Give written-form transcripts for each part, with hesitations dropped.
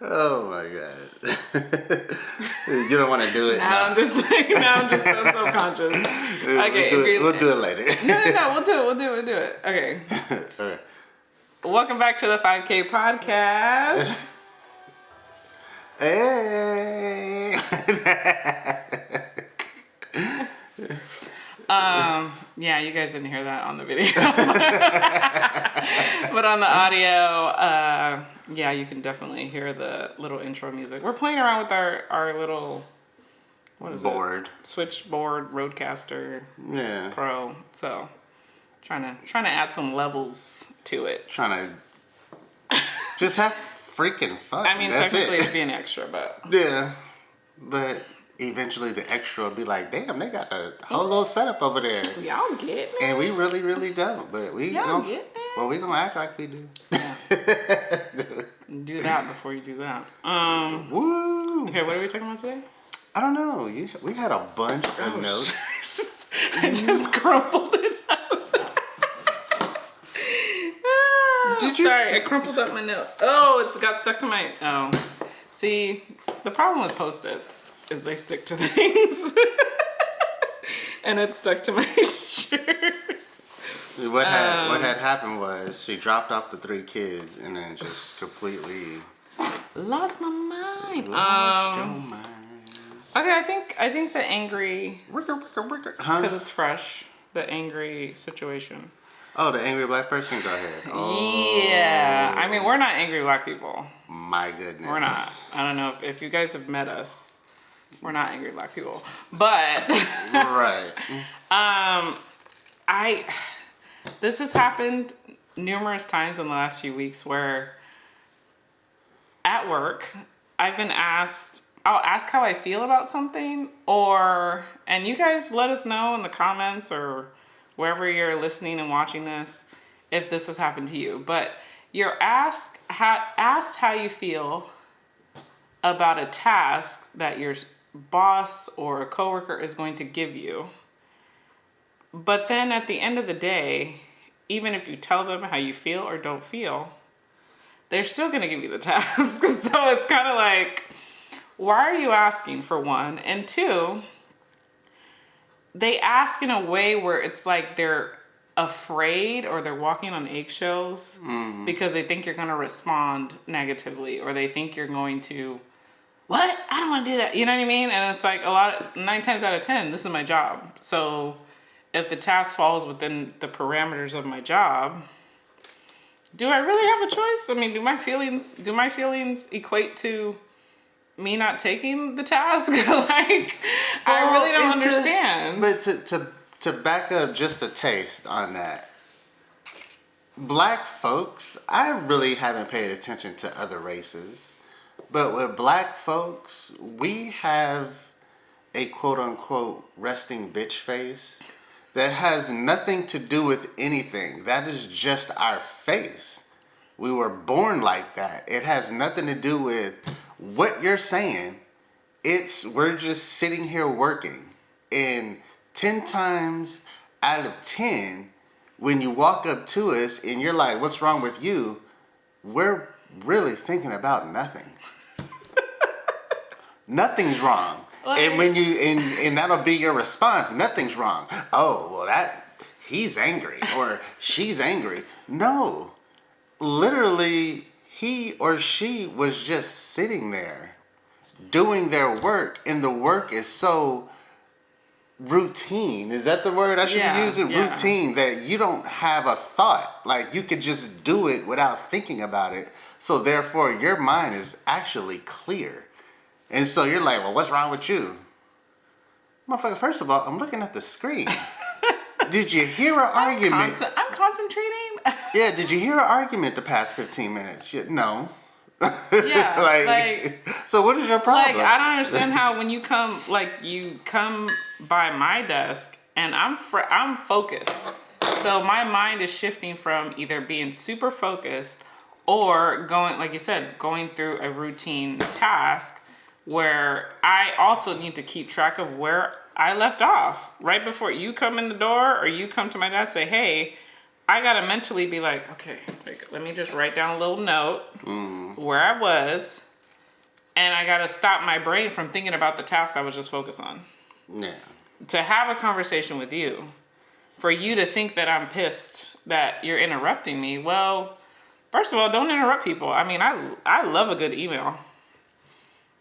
Oh my god. You don't want to do it? Now I'm just so self-conscious. Okay. We'll do it later. No, we'll do it. Okay. Okay. Welcome back to the 5K Podcast. Hey. Yeah, you guys didn't hear that on the video. But on the audio, yeah, you can definitely hear the little intro music. We're playing around with our little, what is board. Switchboard Roadcaster Yeah. Pro. So trying to add some levels to it. Trying to just have freaking fun. I mean, That's technically it. it's being extra, but Yeah. But eventually the extra will be like, damn, they got a whole little setup over there. y'all get it. And we really, really don't. But we Y'all don't. get it. Well, we gonna act like we do. Yeah. Do that before you do that. Woo! Okay, what are we talking about today? I don't know. We had a bunch of notes. I just crumpled it up. Did you? Sorry, I crumpled up my note. Oh, it's got stuck to my. Oh, see, the problem with Post-its is they stick to things, and it stuck to my shirt. What had happened was she dropped off the 3 kids and then just completely Lost my mind. lost your mind. Okay, I think the angry, Huh? because it's fresh. The angry situation. Oh, the angry black person? Go ahead. Oh, Yeah, I mean, we're not angry black people. my goodness. We're not. I don't know if you guys have met us. We're not angry black people. But Right. this has happened numerous times in the last few weeks where at work I've been asked, I'll ask how I feel about something, and you guys let us know in the comments or wherever you're listening and watching this if this has happened to you. But you're asked how you feel about a task that your boss or a coworker is going to give you. But then at the end of the day, even if you tell them how you feel or don't feel, they're still going to give you the task. So it's kind of like, why are you asking, for one? And two, they ask in a way where it's like they're afraid or they're walking on eggshells because they think you're going to respond negatively, or they think you're going to, what? I don't want to do that. You know what I mean? And it's like 9 times out of 10, this is my job. So if the task falls within the parameters of my job, do I really have a choice? I mean, do my feelings equate to me not taking the task? Like, I really don't understand. But to back up just a taste on that, black folks, I really haven't paid attention to other races, but with black folks, we have a quote unquote resting bitch face that has nothing to do with anything. That is just our face. We were born like that. It has nothing to do with what you're saying. We're just sitting here working. And 10 times out of 10, when you walk up to us and you're like, what's wrong with you? We're really thinking about nothing. Nothing's wrong. And when and that'll be your response. Nothing's wrong. Oh, well, he's angry or she's angry. No, literally, he or she was just sitting there doing their work, and the work is so routine. Is that the word I should be using? Yeah. Routine, that you don't have a thought. Like, you could just do it without thinking about it. So therefore, your mind is actually clear. And so you're like, well, what's wrong with you? Motherfucker, first of all, I'm looking at the screen. Did you hear an argument? I'm concentrating. Yeah, did you hear an argument the past 15 minutes? No. Yeah, so what is your problem? Like, I don't understand how when you come by my desk and I'm focused. So my mind is shifting from either being super focused or going, like you said, going through a routine task where I also need to keep track of where I left off. Right before you come in the door or you come to my desk, say, hey, I gotta mentally be like, okay, let me just write down a little note where I was, And I got to stop my brain from thinking about the task I was just focused on. Yeah. To have a conversation with you, for you to think that I'm pissed that you're interrupting me, well, first of all, don't interrupt people. I mean, I love a good email.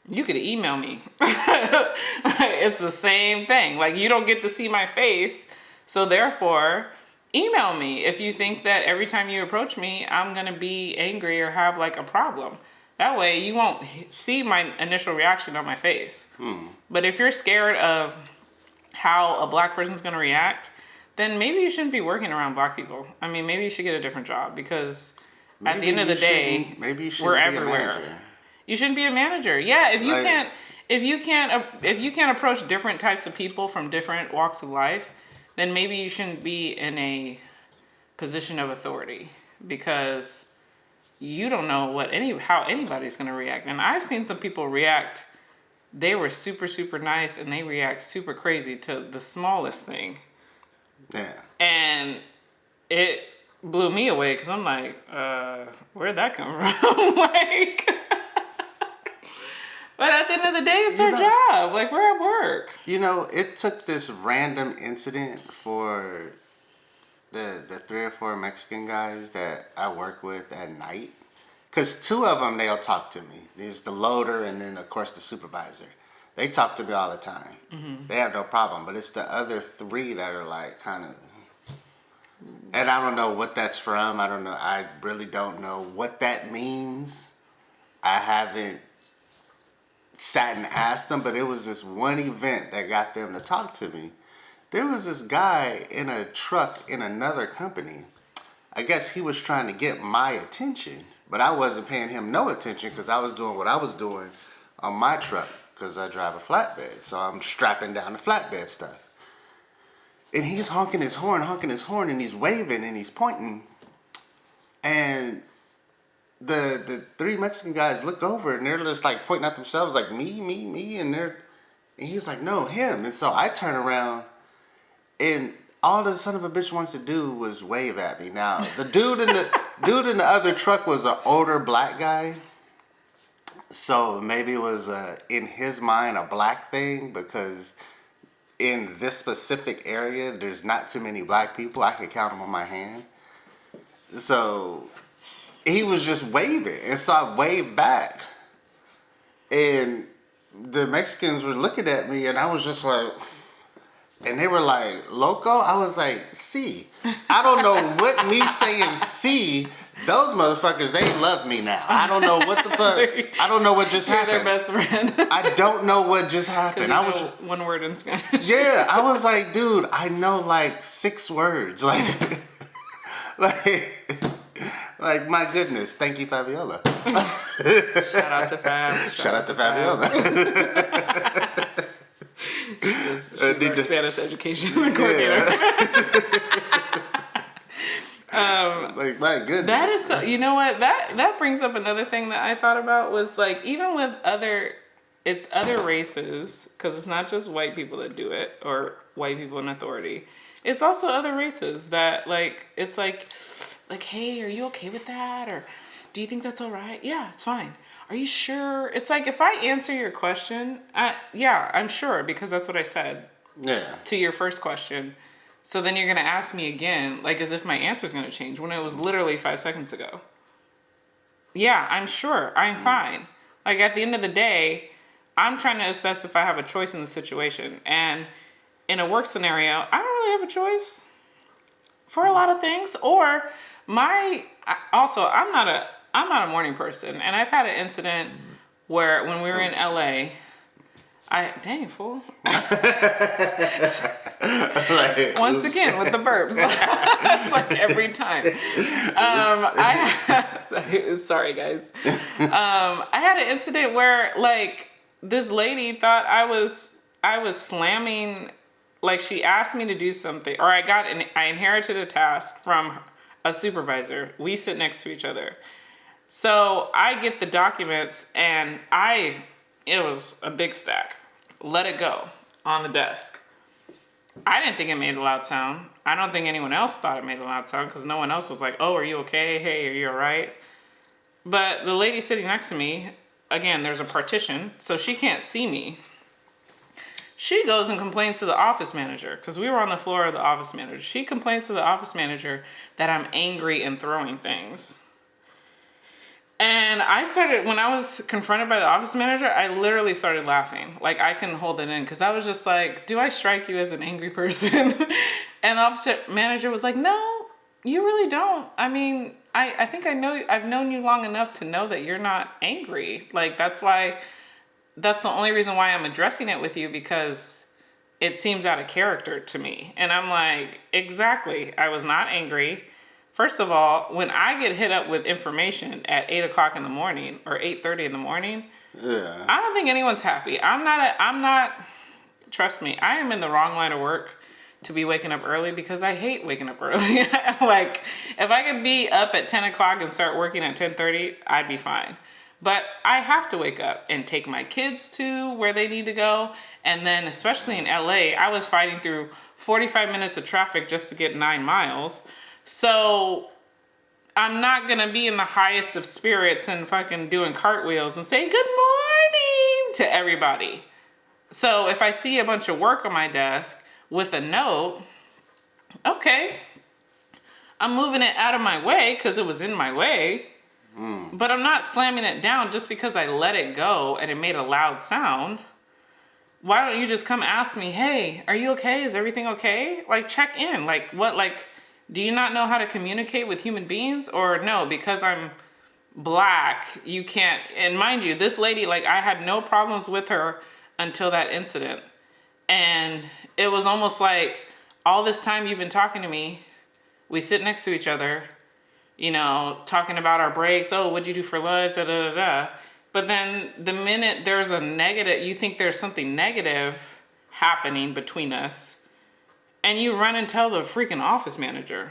You could email me. It's the same thing. Like, you don't get to see my face, so therefore, email me if you think that every time you approach me, I'm going to be angry or have, like, a problem. That way, you won't see my initial reaction on my face. But if you're scared of how a black person's going to react, then maybe you shouldn't be working around black people. I mean, maybe you should get a different job, because at the end of the day, we're everywhere. You shouldn't be a manager. Yeah, if you can't approach different types of people from different walks of life, then maybe you shouldn't be in a position of authority, because you don't know how anybody's going to react. And I've seen some people react. They were super, super nice, and they react super crazy to the smallest thing. Yeah. And it blew me away, because I'm like, where'd that come from? Like, but at the end of the day, it's our job. Like, we're at work. You know, it took this random incident for the 3 or 4 Mexican guys that I work with at night. Because 2 of them, they'll talk to me. There's the loader and then, of course, the supervisor. They talk to me all the time. Mm-hmm. They have no problem. But it's the other 3 that are like kind of... And I don't know what that's from. I don't know. I really don't know what that means. I haven't sat and asked them, but it was this one event that got them to talk to me. There was this guy in a truck in another company. I guess he was trying to get my attention, but I wasn't paying him no attention, because I was doing what I was doing on my truck, because I drive a flatbed. So I'm strapping down the flatbed stuff. And he's honking his horn, and he's waving, and he's pointing. And the 3 Mexican guys look over, and they're just like pointing at themselves, like me, and he's like, no, him. And so I turn around, and all the son of a bitch wanted to do was wave at me. Now, the dude in the other truck was an older black guy, so maybe it was in his mind a black thing, because in this specific area there's not too many black people. I could count them on my hand. So he was just waving, and so I waved back, and the Mexicans were looking at me, and I was just like, and they were like, loco? I was like, see. I don't know what me saying see, those motherfuckers, they love me now. I don't know what the fuck. I don't know what just happened. You're their best friend. I don't know what just happened. I was one word in Spanish. Yeah, I was like, dude, I know like 6 words. Like, like my goodness. Thank you, Fabiola. Shout out to Fab. Shout out to Fabiola. She's our Spanish education coordinator. Like, my goodness. That is so, you know what, that brings up another thing that I thought about, was like, even with other races, because it's not just white people that do it, or white people in authority. It's also other races that, like, it's like, hey, are you okay with that? Or do you think that's all right? Yeah, it's fine. Are you sure? It's like, if I answer your question, yeah, I'm sure, because that's what I said. Yeah. To your first question. So then you're going to ask me again, like, as if my answer is going to change, when it was literally 5 seconds ago. Yeah, I'm sure. I'm fine. Like, at the end of the day, I'm trying to assess if I have a choice in the situation. And in a work scenario, I don't really have a choice for a lot of things. Or I'm not a morning person. And I've had an incident where when we were in LA, dang, fool. Once again, with the burps. It's like every time. Sorry, guys. I had an incident where, like, this lady thought I was slamming, like, she asked me to do something, or I inherited a task from a supervisor. We sit next to each other. So I get the documents, and it was a big stack. Let it go on the desk. I didn't think it made a loud sound. I don't think anyone else thought it made a loud sound, because no one else was like, oh, are you okay? Hey, are you all right? But the lady sitting next to me again, there's a partition, so she can't see me. She goes and complains to the office manager, because we were on the floor of the office manager. She complains to the office manager that I'm angry and throwing things. And I started, when I was confronted by the office manager, I literally started laughing. Like, I couldn't hold it in, because I was just like, do I strike you as an angry person? And the office manager was like, no, you really don't. I mean, I think I've known you long enough to know that you're not angry. Like, that's the only reason why I'm addressing it with you, because it seems out of character to me. And I'm like, exactly. I was not angry. First of all, when I get hit up with information at 8 o'clock in the morning or 8:30 in the morning, Yeah. I don't think anyone's happy. Trust me, I am in the wrong line of work to be waking up early, because I hate waking up early. Like, if I could be up at 10 o'clock and start working at 10:30, I'd be fine. But I have to wake up and take my kids to where they need to go. And then, especially in LA, I was fighting through 45 minutes of traffic just to get 9 miles. So I'm not going to be in the highest of spirits and fucking doing cartwheels and saying good morning to everybody. So if I see a bunch of work on my desk with a note, okay, I'm moving it out of my way because it was in my way. But I'm not slamming it down just because I let it go and it made a loud sound. Why don't you just come ask me, hey, are you okay? Is everything okay? Like, check in. Like, what, like, do you not know how to communicate with human beings? Or no, because I'm black, you can't. And mind you, this lady, like, I had no problems with her until that incident. And it was almost like, all this time you've been talking to me, we sit next to each other, you know, talking about our breaks. Oh, what'd you do for lunch? Da, da, da, da. But then the minute there's a negative, you think there's something negative happening between us, and you run and tell the freaking office manager.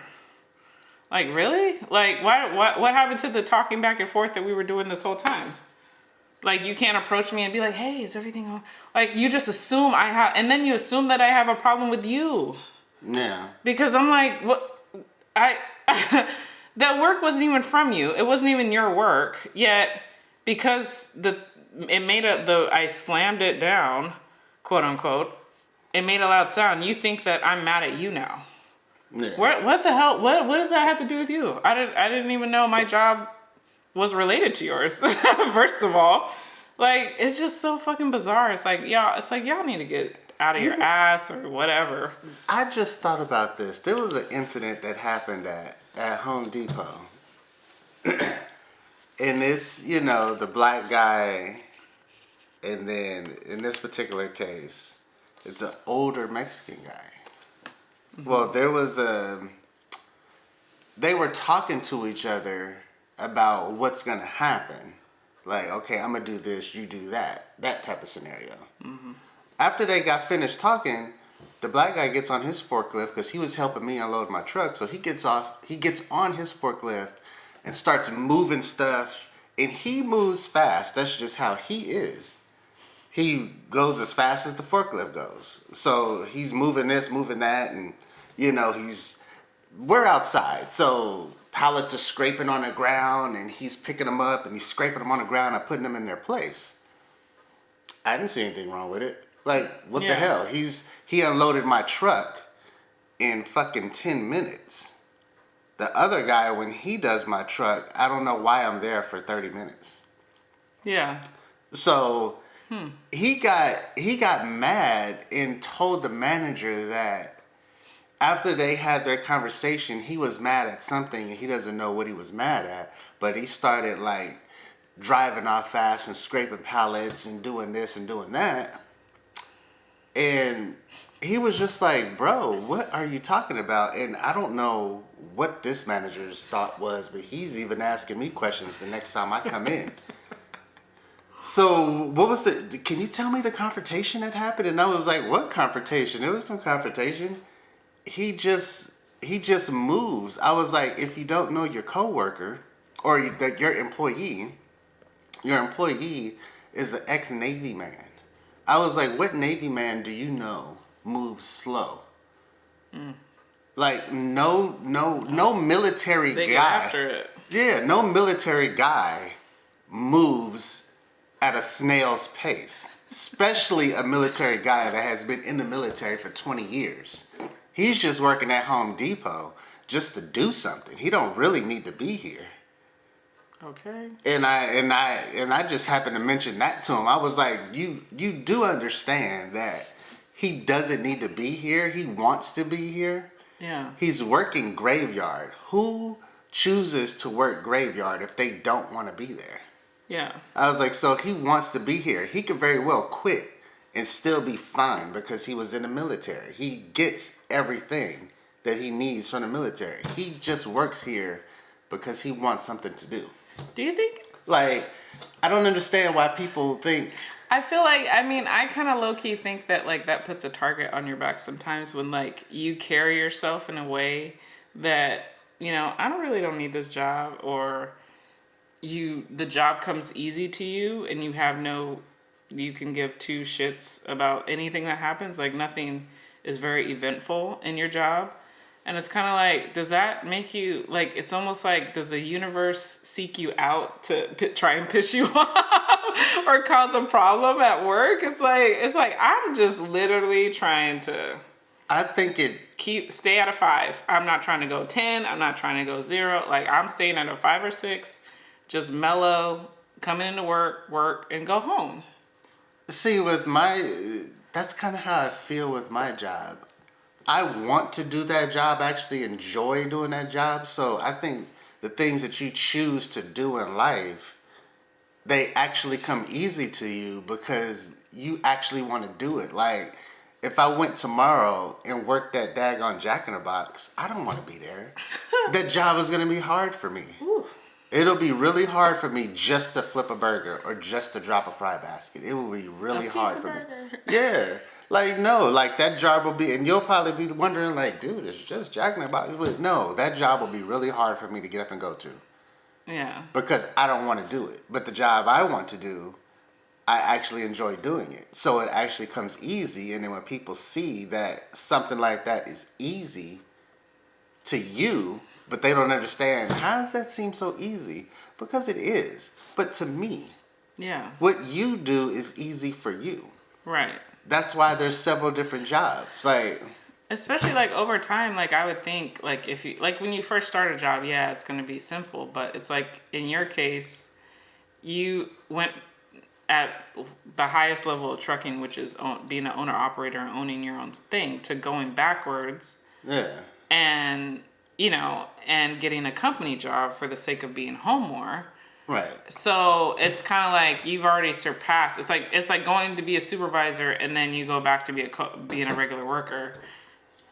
Like, really? Like, what happened to the talking back and forth that we were doing this whole time? Like, you can't approach me and be like, hey, is everything on? Like, you just assume and then you assume that I have a problem with you. Yeah. Because I'm like, what? That work wasn't even from you. It wasn't even your work. Yet, because I slammed it down, quote unquote, it made a loud sound. You think that I'm mad at you now. Yeah. What the hell? What does that have to do with you? I didn't even know my job was related to yours. First of all, like, it's just so fucking bizarre. It's like y'all need to get out of your ass or whatever. I just thought about this. There was an incident that happened at Home Depot. And this, you know, the black guy, and then in this particular case, it's an older Mexican guy. Mm-hmm. Well, they were talking to each other about what's going to happen. Like, okay, I'm going to do this, you do that type of scenario. Mm-hmm. After they got finished talking, the black guy gets on his forklift because he was helping me unload my truck. So he gets on his forklift and starts moving stuff. And he moves fast. That's just how he is. He goes as fast as the forklift goes. So he's moving this, moving that. And, you know, we're outside. So pallets are scraping on the ground and he's picking them up and he's scraping them on the ground and putting them in their place. I didn't see anything wrong with it. Like, what the hell? He unloaded my truck in fucking 10 minutes. The other guy, when he does my truck, I don't know why I'm there for 30 minutes. Yeah. So he got mad and told the manager that after they had their conversation, he was mad at something and he doesn't know what he was mad at. But he started like driving off fast and scraping pallets and doing this and doing that. And he was just like, bro, what are you talking about? And I don't know what this manager's thought was, but he's even asking me questions the next time I come in. So can you tell me the confrontation that happened? And I was like, what confrontation? There was no confrontation. He just moves. I was like, if you don't know your coworker or your employee is an ex-Navy man. I was like, what Navy man do you know moves slow? Like, no military they guy. get after it. Yeah, no military guy moves at a snail's pace, especially a military guy that has been in the military for 20 years. He's just working at Home Depot just to do something. He don't really need to be here. Okay. And I just happened to mention that to him. I was like, you do understand that he doesn't need to be here. He wants to be here. Yeah. He's working graveyard. Who chooses to work graveyard if they don't want to be there? Yeah. I was like, so he wants to be here. He could very well quit and still be fine because he was in the military. He gets everything that he needs from the military. He just works here because he wants something to do. Do you think? Like, I don't understand why people think. I feel like, I mean, I kind of low-key think that, like, that puts a target on your back sometimes when, like, you carry yourself in a way that, you know, I don't need this job, or the job comes easy to you and you can give two shits about anything that happens. Like, nothing is very eventful in your job. And it's kind of like, does that make you, like, it's almost like, does the universe seek you out to try and piss you off or cause a problem at work? It's like, I'm just literally trying to I think it stay at a 5. I'm not trying to go 10. I'm not trying to go 0. Like, I'm staying at a 5 or 6, just mellow, coming into work, and go home. See, that's kind of how I feel with my job. I want to do that job, actually enjoy doing that job. So I think the things that you choose to do in life, they actually come easy to you because you actually want to do it. Like, if I went tomorrow and worked that daggone Jack in the Box, I don't want to be there. That job is going to be hard for me. Ooh. It'll be really hard for me just to flip a burger or just to drop a fry basket. It will be really hard for me. Yeah. Like, no, like that job will be, and you'll probably be wondering, like, dude, it's just Jack in the Box. No, that job will be really hard for me to get up and go to. Yeah. Because I don't want to do it. But the job I want to do, I actually enjoy doing it. So it actually comes easy. And then when people see that something like that is easy to you, but they don't understand, how does that seem so easy? Because it is. But to me, yeah, what you do is easy for you. Right. That's why there's several different jobs. Like, especially like over time, like I would think, like if you, like when you first start a job, yeah, it's going to be simple, but it's like in your case, you went at the highest level of trucking, which is being an owner operator and owning your own thing, to going backwards. Yeah. And, you know, and getting a company job for the sake of being home more. Right. So it's kind of like you've already surpassed. It's like going to be a supervisor and then you go back to being a regular worker.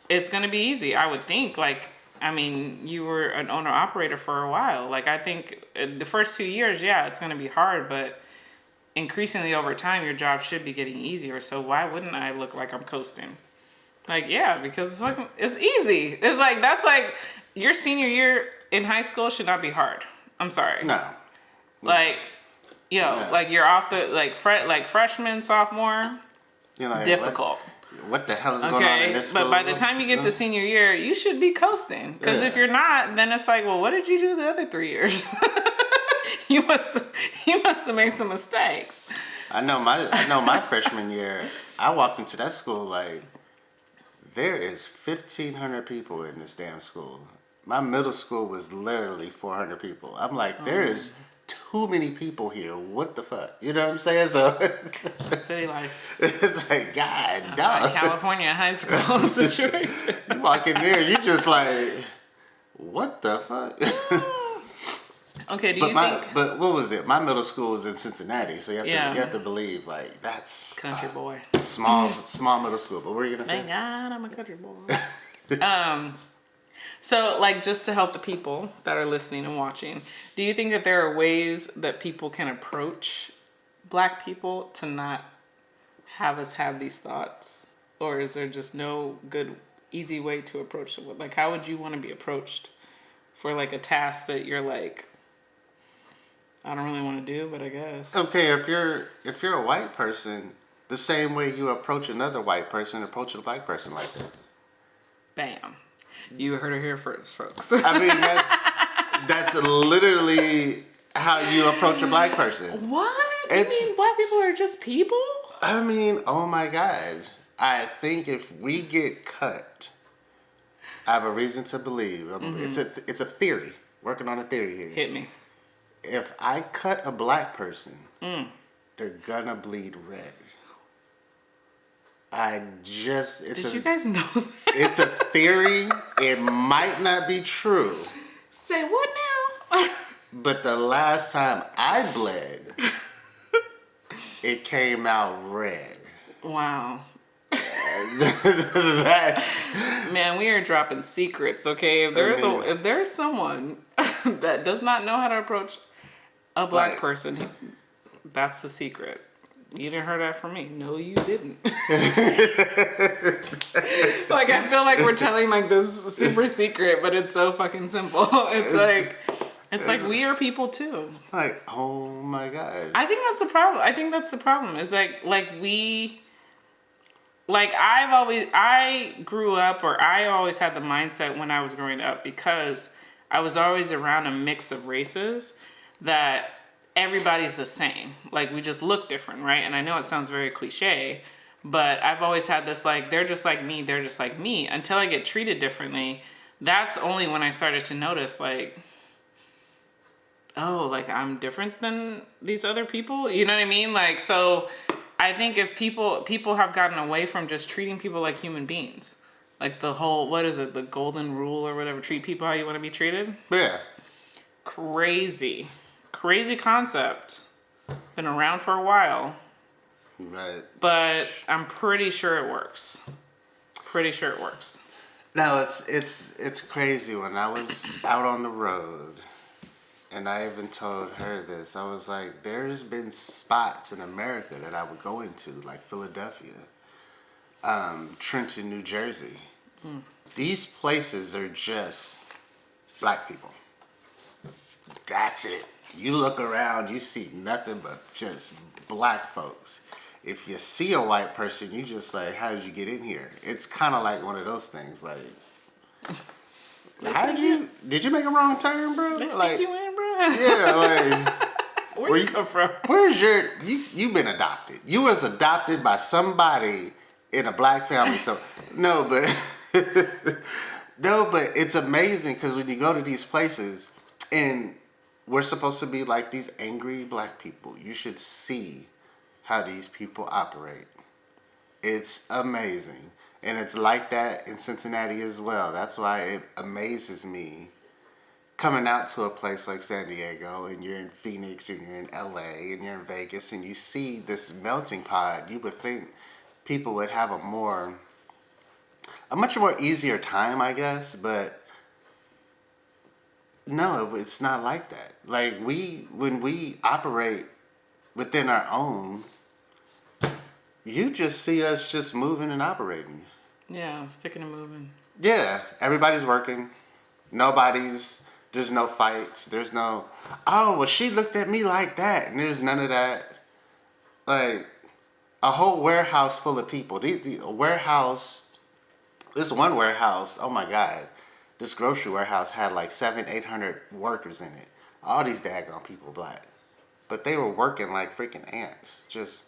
It's going to be easy, I would think. Like, I mean, you were an owner operator for a while. Like, I think the first 2 years, yeah, it's going to be hard, but increasingly over time, your job should be getting easier. So why wouldn't I look like I'm coasting? Like, yeah, because it's easy. It's like, that's like your senior year in high school should not be hard. I'm sorry. No. Like, like you're off the, like freshman, sophomore, difficult. What the hell is going on in this school? But by the time you get to senior year, you should be coasting. Because if you're not, then it's like, well, what did you do the other 3 years? you must have made some mistakes. I know my freshman year, I walked into that school like, there is 1,500 people in this damn school. My middle school was literally 400 people. I'm like, there is too many people here. What the fuck? You know what I'm saying? So city life. It's like, God, dog. Like California high school situation. You walk in there, you just like, what the fuck? Okay, do you think? But what was it? My middle school was in Cincinnati, so you have to believe like that's country boy. Small middle school. But what were you gonna say? Thank God I'm a country boy. So, like, just to help the people that are listening and watching, do you think that there are ways that people can approach Black people to not have us have these thoughts? Or is there just no good, easy way to approach it? Like, how would you want to be approached for, like, a task that you're like, I don't really want to do, but I guess. Okay, if you're a white person, the same way you approach another white person, approach a Black person like that. Bam. You heard it here first, folks. I mean, that's literally how you approach a Black person. What? You mean black people are just people? I mean, oh my God. I think if we get cut, I have a reason to believe. It's a theory. Working on a theory here. Hit me. If I cut a black person, they're gonna bleed red. Did you guys know that? It's a theory. It might not be true. Say what now? But the last time I bled, it came out red. Wow. That's, Man, we are dropping secrets, okay? If there's someone that does not know how to approach a black person, that's the secret. You didn't hear that from me. No, you didn't. Like, I feel like we're telling like this super secret, but it's so fucking simple. It's like we are people too. like, oh my God. I think that's the problem. Is I grew up, or I always had the mindset when I was growing up, because I was always around a mix of races, that everybody's the same. Like, we just look different, right? And I know it sounds very cliche, but I've always had this, like, they're just like me, until I get treated differently. That's only when I started to notice, like, oh, like, I'm different than these other people. You know what I mean? Like, so I think if people have gotten away from just treating people like human beings, like the whole, what is it, the golden rule or whatever, treat people how you want to be treated. Yeah. Crazy concept. Been around for a while. Right. But I'm pretty sure it works. No, it's crazy. When I was out on the road, and I even told her this, I was like, there's been spots in America that I would go into, like Philadelphia, Trenton, New Jersey. These places are just black people. That's it. You look around, you see nothing but just black folks. If you see a white person, you just like, how did you get in here? It's kind of like one of those things, like, did you make a wrong turn, bro? They like, stick you in, bro? Yeah, like, where you come from? Where's you've been adopted. You was adopted by somebody in a black family. So, no, but it's amazing, because when you go to these places, and we're supposed to be like these angry black people, you should see how these people operate. It's amazing. And it's like that in Cincinnati as well. That's why it amazes me coming out to a place like San Diego, and you're in Phoenix, and you're in LA, and you're in Vegas, and you see this melting pot. You would think people would have a much more easier time, I guess, but no, it's not like that. Like, when we operate within our own, you just see us just moving and operating. Yeah, sticking and moving. Yeah, everybody's working. There's no fights. There's no, oh, well, she looked at me like that. And there's none of that. Like, a whole warehouse full of people. This one warehouse, oh my God. This grocery warehouse had like 800 workers in it. All these daggone people black. But they were working like freaking ants. Just,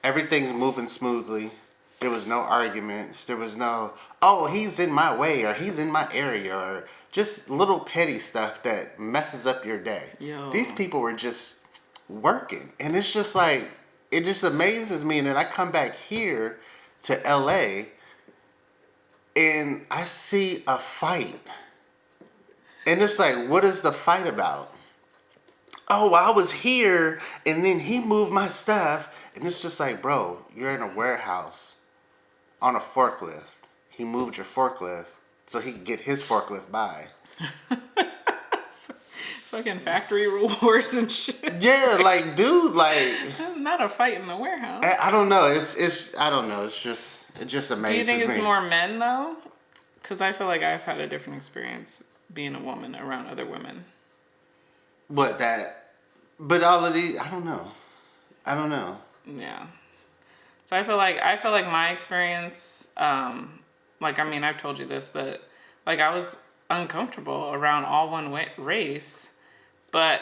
everything's moving smoothly. There was no arguments. There was no, oh, he's in my way, or he's in my area, or just little petty stuff that messes up your day. Yo. These people were just working. And it's just like, it just amazes me. And then I come back here to LA, and I see a fight. And it's like, what is the fight about? Oh, I was here, and then he moved my stuff. And it's just like, bro, you're in a warehouse on a forklift. He moved your forklift so he could get his forklift by. Fucking factory wars and shit. Yeah, like, dude, like, not a fight in the warehouse. I don't know. I don't know. It just amazes me. Do you think it's more men though? Because I feel like I've had a different experience being a woman around other women. But all of these, I don't know. Yeah. So I feel like my experience, like, I mean, I've told you this, that, like, I was uncomfortable around all one race, but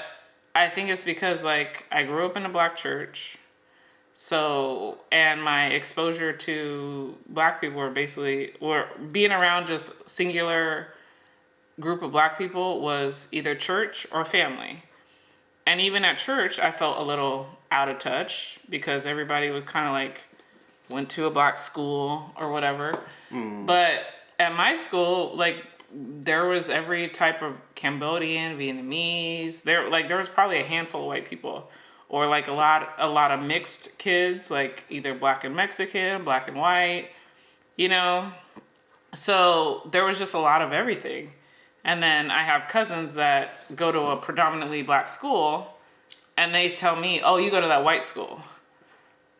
I think it's because like I grew up in a black church. So, and my exposure to black people were being around just singular group of black people was either church or family. And even at church, I felt a little out of touch because everybody was kind of like went to a black school or whatever. But at my school, like there was every type of Cambodian, Vietnamese. There was probably a handful of white people, or like a lot of mixed kids, like either black and Mexican, black and white, you know. So there was just a lot of everything. And then I have cousins that go to a predominantly black school, and they tell me, "Oh, you go to that white school."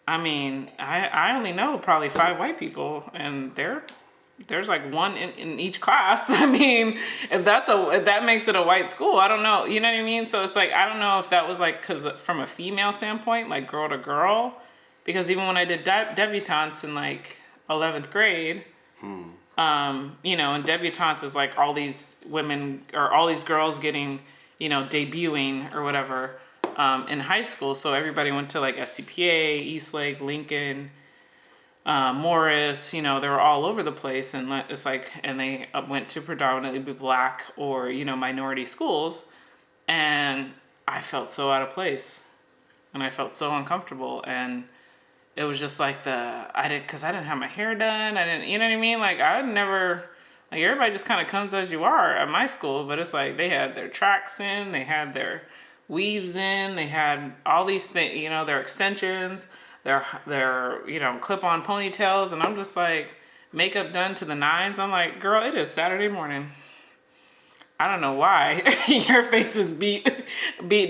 I mean, I only know probably 5 white people, and there's like one in each class. I mean, if that makes it a white school, I don't know. You know what I mean? So it's like, I don't know if that was like, because from a female standpoint, like girl to girl, because even when I did debutantes in like 11th grade, you know, and debutantes is like all these women or all these girls getting, you know, debuting or whatever in high school. So everybody went to like SCPA, Eastlake, Lincoln, Morris, you know, they were all over the place. And it's like, and they went to predominantly black or, you know, minority schools. And I felt so out of place and I felt so uncomfortable. And it was just like cause I didn't have my hair done. You know what I mean? Like I never, like everybody just kind of comes as you are at my school, but it's like they had their tracks in, they had their weaves in, they had all these things, you know, their extensions, their you know, clip-on ponytails. And I'm just like, makeup done to the nines. I'm like, girl, it is Saturday morning. I don't know why your face is beat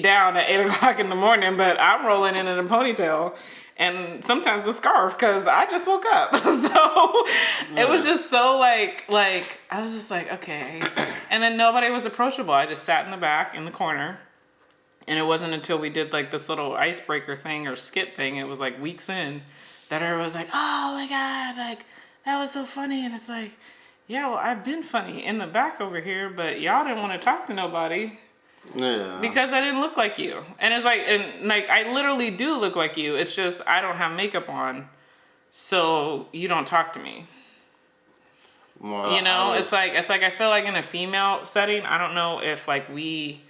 down at 8 o'clock in the morning, but I'm rolling in a ponytail and sometimes a scarf because I just woke up. So it was just so like I was just like, okay. And then nobody was approachable. I just sat in the back in the corner. And it wasn't until we did like this little icebreaker thing or skit thing, it was like weeks in, that everyone was like, oh my God, like that was so funny. And it's like, yeah, well, I've been funny in the back over here, but y'all didn't want to talk to nobody. Yeah. Because I didn't look like you. And it's like, and like, I literally do look like you. It's just, I don't have makeup on. So you don't talk to me. Well, you know, it's like, I feel like in a female setting, I don't know if like we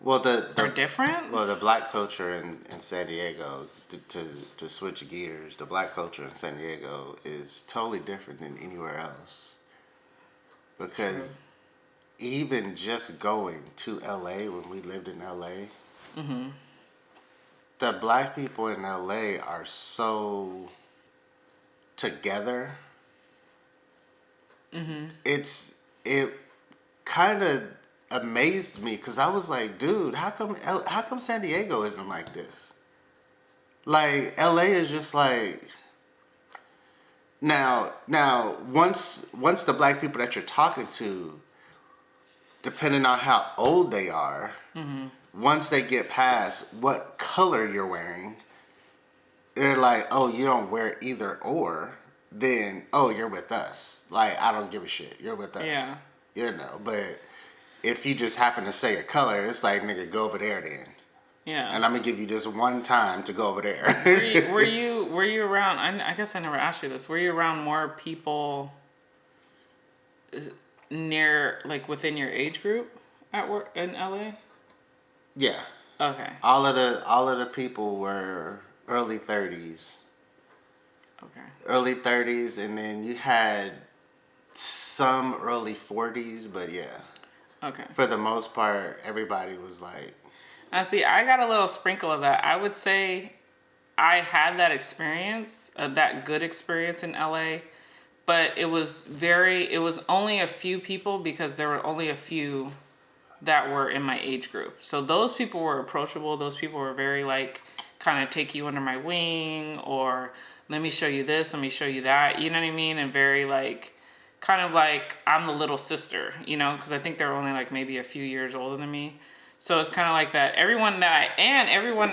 are different. Well, the black culture in San Diego, to switch gears, the black culture in San Diego is totally different than anywhere else. Because even just going to LA when we lived in LA, the black people in LA are so together. It kind of amazed me because I was like, dude, how come San Diego isn't like this? Like LA is just like now once the black people that you're talking to, depending on how old they are, once they get past what color you're wearing, they're like, oh, you don't wear either or, then, oh, you're with us. Like, I don't give a shit. You're with us. Yeah. You know, but if you just happen to say a color, it's like, nigga, go over there then. Yeah. And I'm going to give you this one time to go over there. Were you around, I guess I never asked you this, were you around more people near, like within your age group at work in LA? Yeah. Okay. All of the people were early 30s. Okay. Early 30s, and then you had some early 40s, but yeah. Okay. For the most part, everybody was like... See, I got a little sprinkle of that. I would say I had that experience, that good experience in LA, but it was only a few people because there were only a few that were in my age group. So those people were approachable. Those people were very like, kind of take you under my wing, or let me show you this, let me show you that. You know what I mean? And very like, kind of like I'm the little sister, you know, because I think they're only like maybe a few years older than me. So it's kind of like that. Everyone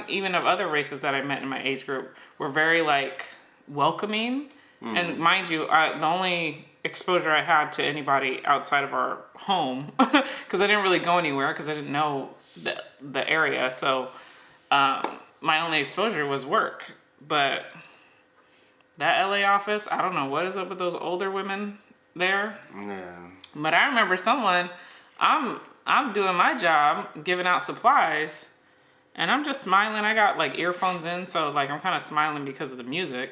even of other races that I met in my age group were very like welcoming. And mind you, the only exposure I had to anybody outside of our home, because I didn't really go anywhere because I didn't know the area. So my only exposure was work. But that LA office, I don't know what is up with those older women there. Yeah. But I remember someone, I'm doing my job, giving out supplies, and I'm just smiling. I got like earphones in, so like I'm kind of smiling because of the music.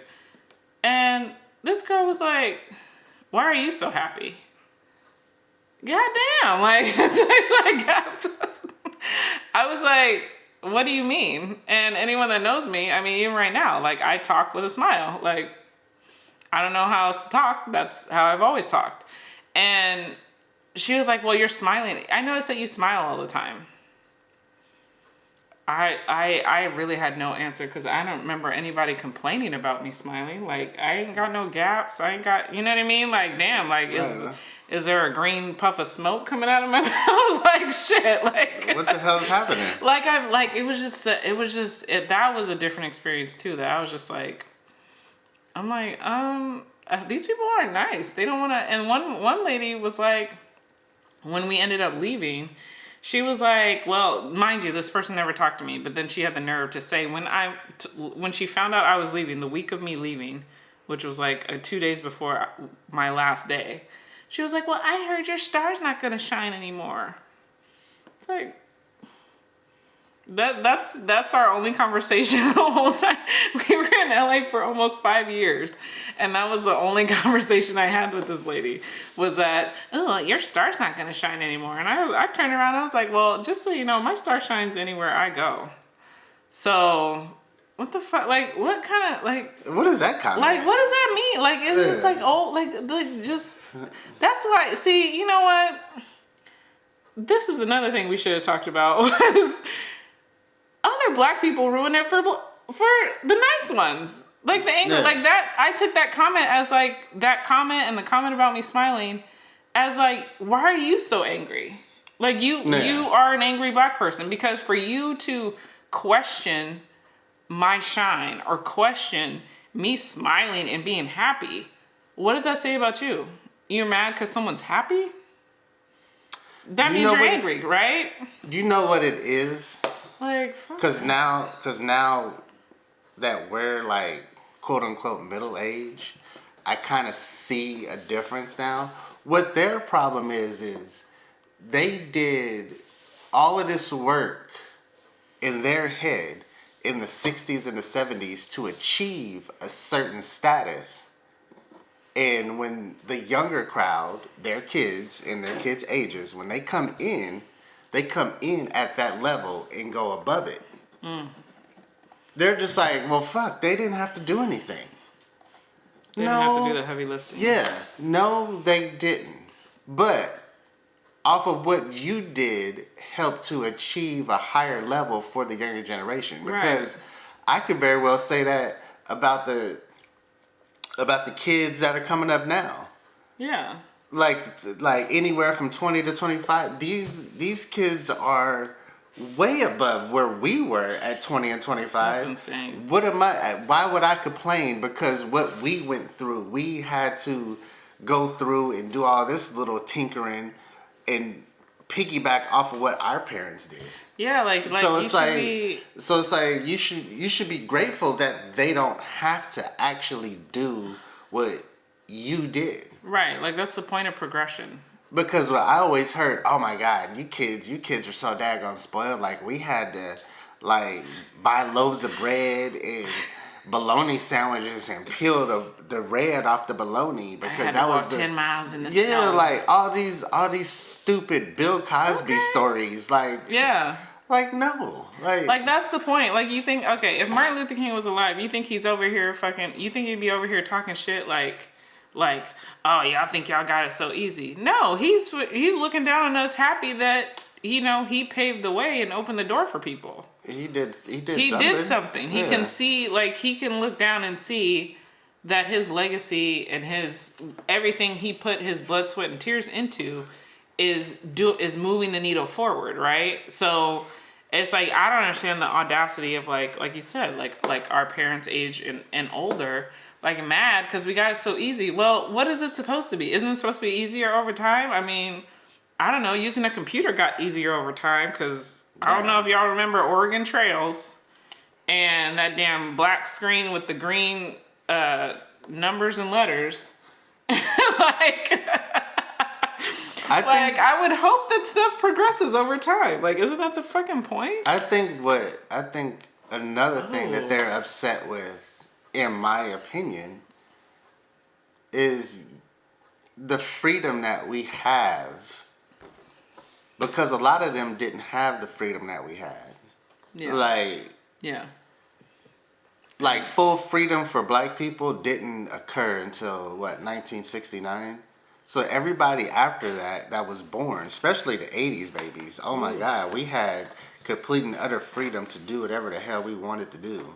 And this girl was like, "Why are you so happy?" God damn, like it's like I was like, "What do you mean?" And anyone that knows me, I mean, even right now, like I talk with a smile. Like I don't know how else to talk. That's how I've always talked. And she was like, "Well, you're smiling. I notice that you smile all the time." I really had no answer because I don't remember anybody complaining about me smiling. Like, I ain't got no gaps. I ain't got, you know what I mean? Like, damn, like, is there a green puff of smoke coming out of my mouth? Like, shit, like. What the hell's happening? That was a different experience too. That I was just like, I'm like, these people aren't nice. They don't want to, and one lady was like, when we ended up leaving, she was like, well, mind you, this person never talked to me, but then she had the nerve to say when she found out I was leaving, the week of me leaving, which was like 2 days before my last day, she was like, well, I heard your star's not going to shine anymore. It's like, that's our only conversation the whole time. We were in LA for almost 5 years, and that was the only conversation I had with this lady, was that, oh, your star's not gonna shine anymore. And I turned around and I was like, well, just so you know, my star shines anywhere I go. So what the fuck, like, what kind of, like, what is that comment? Like, what does that mean? Like, it's just like, oh, like just, that's why, see, you know what, this is another thing we should have talked about, was other black people ruin it for the nice ones. Like the angry, like that. I took that comment as like, that comment and the comment about me smiling as like, why are you so angry? Like you are an angry black person, because for you to question my shine or question me smiling and being happy, what does that say about you? You're mad because someone's happy? That means you're angry, right? Do you know what it is? Like, fuck. Because now that we're like, quote unquote, middle age, I kind of see a difference now. What their problem is they did all of this work in their head in the 60s and the 70s to achieve a certain status. And when the younger crowd, their kids and their kids' ages, when they come in at that level and go above it. They're just like, well, fuck, they didn't have to do anything. They didn't have to do the heavy lifting. Yeah, no, they didn't. But off of what you did helped to achieve a higher level for the younger generation. Because I could very well say that about the kids that are coming up now. Yeah. Like anywhere from 20 to 25, these kids are way above where we were at 20 and 25. That's insane. Why would I complain? Because what we went through, we had to go through and do all this little tinkering and piggyback off of what our parents did. Yeah, so it's like you should be grateful that they don't have to actually do what you did. Right, like that's the point of progression. Because what I always heard, oh my God, you kids are so daggone spoiled. Like we had to like buy loaves of bread and bologna sandwiches and peel the red off the bologna because that was 10 miles in the snow. Yeah, like all these stupid Bill Cosby stories. Like like no. Like that's the point. Like you think, okay, if Martin Luther King was alive, you think he's over here you think he'd be over here talking shit like, oh, y'all think y'all got it so easy. No, he's looking down on us, happy that, you know, he paved the way and opened the door for people. He did something. He can see, like, he can look down and see that his legacy and his everything he put his blood, sweat, and tears into is moving the needle forward, right? So it's like, I don't understand the audacity of like you said, like our parents' age and older, like mad because we got it so easy. Well, what is it supposed to be? Isn't it supposed to be easier over time? I mean, I don't know. Using a computer got easier over time because I don't know if y'all remember Oregon Trails and that damn black screen with the green numbers and letters. Like, I would hope that stuff progresses over time. Like, isn't that the fucking point? I think another thing that they're upset with, in my opinion, is the freedom that we have. Because a lot of them didn't have the freedom that we had. Yeah. Like full freedom for black people didn't occur until 1969. So everybody after that was born, especially the 80s babies. Oh my God, we had complete and utter freedom to do whatever the hell we wanted to do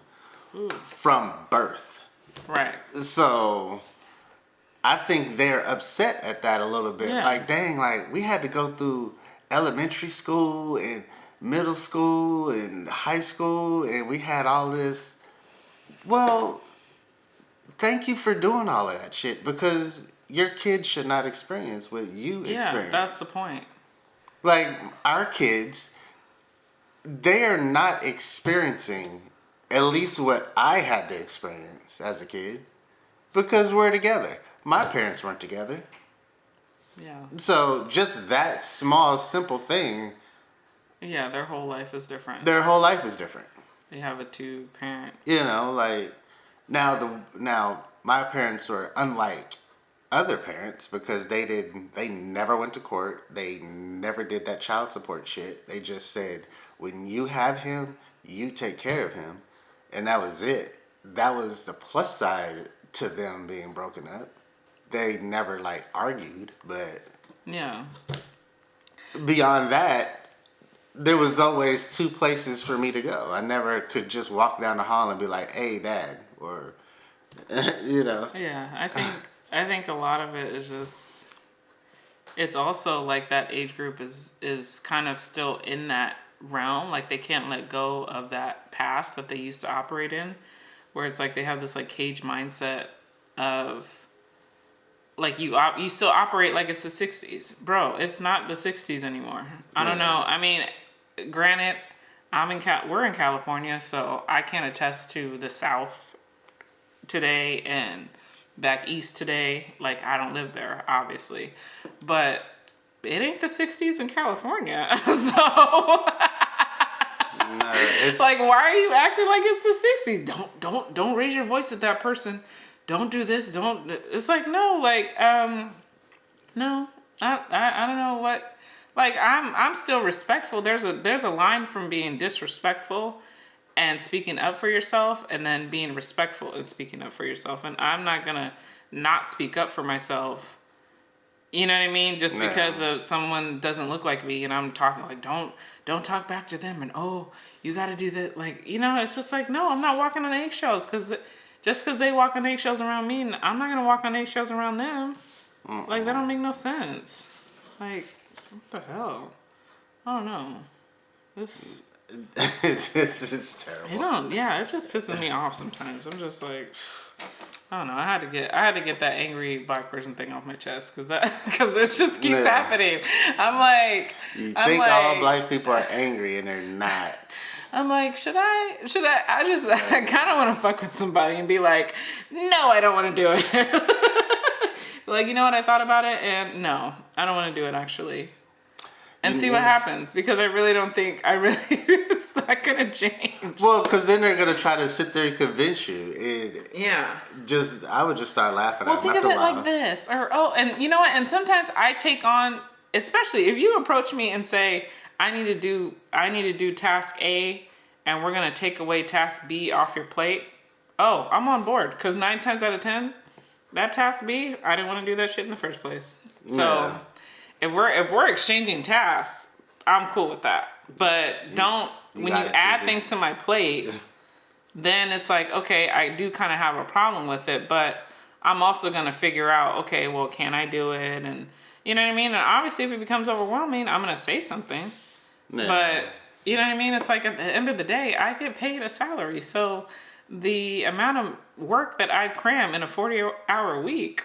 from birth. Right. So I think they're upset at that a little bit. Yeah. Like, dang, like we had to go through elementary school and middle school and high school and we had all this. Well, thank you for doing all of that shit because your kids should not experience what you experience. Yeah, that's the point. Like, our kids, they are not experiencing at least what I had to experience as a kid because we're together. My parents weren't together. Yeah. So just that small, simple thing. Yeah, their whole life is different. Their whole life is different. They have a 2-parent. You know, like now my parents were unlike other parents because they never went to court. They never did that child support shit. They just said, when you have him, you take care of him. And that was it. That was the plus side to them being broken up. They never like argued, but yeah. Beyond that, there was always 2 places for me to go. I never could just walk down the hall and be like, "Hey, Dad," or you know. Yeah, I think a lot of it is just. It's also like that age group is kind of still in that realm. Like they can't let go of that past that they used to operate in, where it's like they have this like cage mindset of. Like you still operate like it's the 60s. Bro, it's not the 60s anymore. I don't know. I mean, granted, we're in California, so I can't attest to the South today and back east today. Like, I don't live there, obviously. But it ain't the 60s in California. So, no, it's... like, why are you acting like it's the 60s? Don't raise your voice at that person. Don't do this. Don't. It's like, no, like, no, I don't know what, like, I'm still respectful. There's a line from being disrespectful and speaking up for yourself and then being respectful and speaking up for yourself. And I'm not going to not speak up for myself. You know what I mean? Just because of someone doesn't look like me and I'm talking like, don't talk back to them. And, oh, you got to do that. Like, you know, it's just like, no, I'm not walking on eggshells just because they walk on eggshells around me, I'm not going to walk on eggshells around them. Like, that don't make no sense. Like, what the hell? I don't know. It's just terrible. It just pisses me off sometimes. I'm just like, I don't know. I had to get that angry black person thing off my chest because it just keeps happening. I'm like, all black people are angry and they're not. I'm like, should I I kind of want to fuck with somebody and be like, no, I don't want to do it. Like, you know what? I thought about it and no, I don't want to do it actually. And see what happens because I really don't think it's not going to change. Well, because then they're going to try to sit there and convince you. I would just start laughing at them. Well, think of it like this. And you know what? And sometimes I take on, especially if you approach me and say, I need to do task A and we're going to take away task B off your plate. Oh, I'm on board because 9 times out of 10, that task B, I didn't want to do that shit in the first place. So if we're exchanging tasks, I'm cool with that. But when you add things to my plate, then it's like, okay, I do kind of have a problem with it, but I'm also going to figure out, okay, well, can I do it? And you know what I mean? And obviously if it becomes overwhelming, I'm going to say something. Yeah. But you know what I mean? It's like at the end of the day, I get paid a salary. So the amount of work that I cram in a 40-hour week,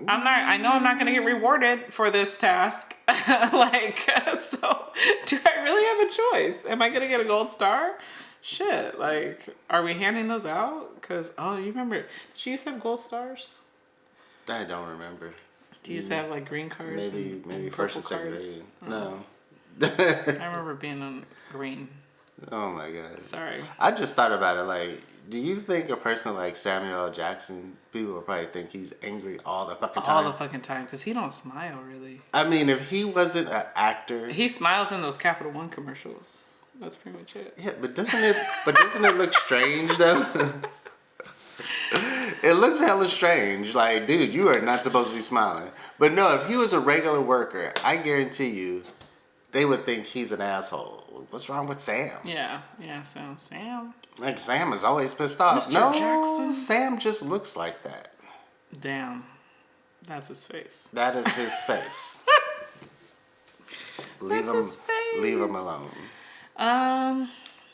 I know I'm not going to get rewarded for this task. Like, so do I really have a choice? Am I going to get a gold star? Shit. Like, are we handing those out? Because, oh, you remember, did you used to have gold stars? I don't remember. Do you used to have like green cards? Maybe and first and purple second cards? grade. No. I remember being on green. Oh my god. Sorry. I just thought about it. Like, do you think a person like Samuel L. Jackson, people will probably think he's angry all the fucking time? All the fucking time, because he don't smile really. I mean, if he wasn't an actor, He smiles in those Capital One commercials. That's pretty much it. yeah. But doesn't it look strange though? It looks hella strange. Like, dude, you are not supposed to be smiling. But no, if he was a regular worker, I guarantee you, they would think he's an asshole. What's wrong with Sam? Yeah, so Sam. Like, Sam is always pissed off. Mr. No, Jackson. Sam just looks like that. Damn. That's his face. That is his face. That's his face. Leave him alone. I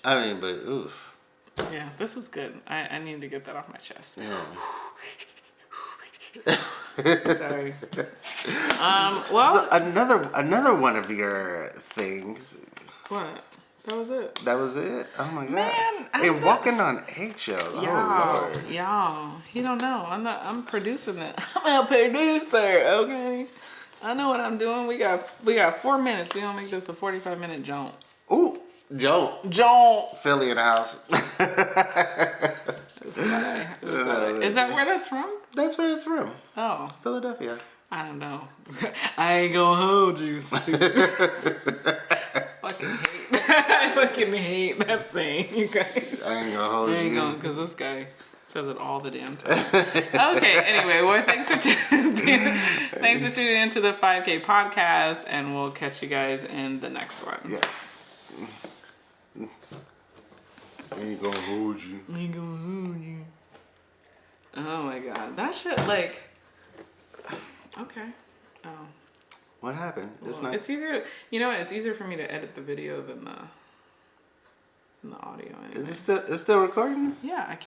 mean, but oof. Yeah, this was good. I need to get that off my chest. Yeah. Sorry. Well, So another one of your things. what? That was it. That was it. Oh my god. Man, and walking on eggshells. Oh lord. Y'all, he don't know. I'm producing it. I'm a producer, okay? I know what I'm doing. We got 4 minutes. We gonna make this a 45-minute jaunt. Ooh, Joe. Philly in the house. Is that where that's from? That's where it's from. Oh, Philadelphia. I don't know. I ain't gonna hold you. Stupid. I fucking hate that saying, you guys. I ain't gonna hold you. Because this guy says it all the damn time. Okay, anyway, well, thanks for tuning into the 5K podcast, and we'll catch you guys in the next one. Yes. I ain't gonna hold you. Oh my god, that shit, like, okay. Oh. What happened? It's not. It's easier, it's easier for me to edit the video than the audio. Anyway. Is it still recording? Yeah, I